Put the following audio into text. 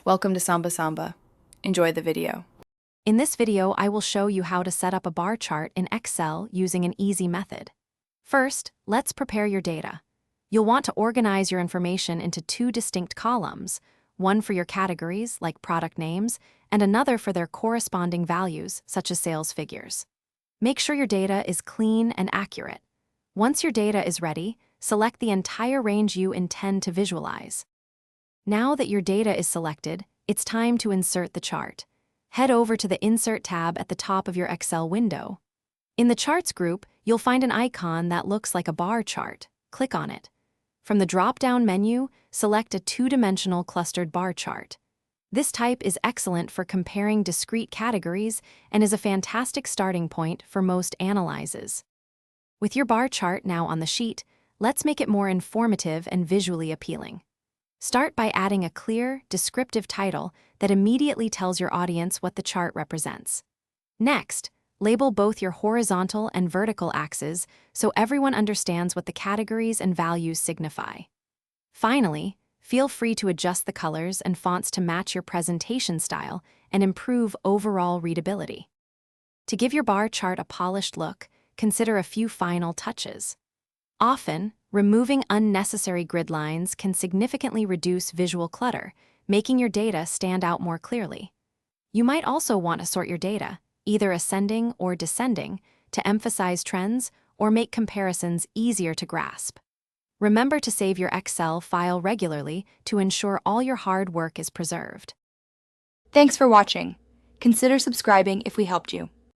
Welcome to Samba Samba. Enjoy the video. In this video, I will show you how to set up a bar chart in Excel using an easy method. First, let's prepare your data. You'll want to organize your information into two distinct columns, one for your categories, like product names, and another for their corresponding values, such as sales figures. Make sure your data is clean and accurate. Once your data is ready, select the entire range you intend to visualize. Now that your data is selected, it's time to insert the chart. Head over to the Insert tab at the top of your Excel window. In the Charts group, you'll find an icon that looks like a bar chart. Click on it. From the drop-down menu, select a two-dimensional clustered bar chart. This type is excellent for comparing discrete categories and is a fantastic starting point for most analyses. With your bar chart now on the sheet, let's make it more informative and visually appealing. Start by adding a clear, descriptive title that immediately tells your audience what the chart represents. Next, label both your horizontal and vertical axes so everyone understands what the categories and values signify. Finally, feel free to adjust the colors and fonts to match your presentation style and improve overall readability. To give your bar chart a polished look, consider a few final touches. Often, removing unnecessary grid lines can significantly reduce visual clutter, making your data stand out more clearly. You might also want to sort your data, either ascending or descending, to emphasize trends or make comparisons easier to grasp. Remember to save your Excel file regularly to ensure all your hard work is preserved. Thanks for watching. Consider subscribing if we helped you.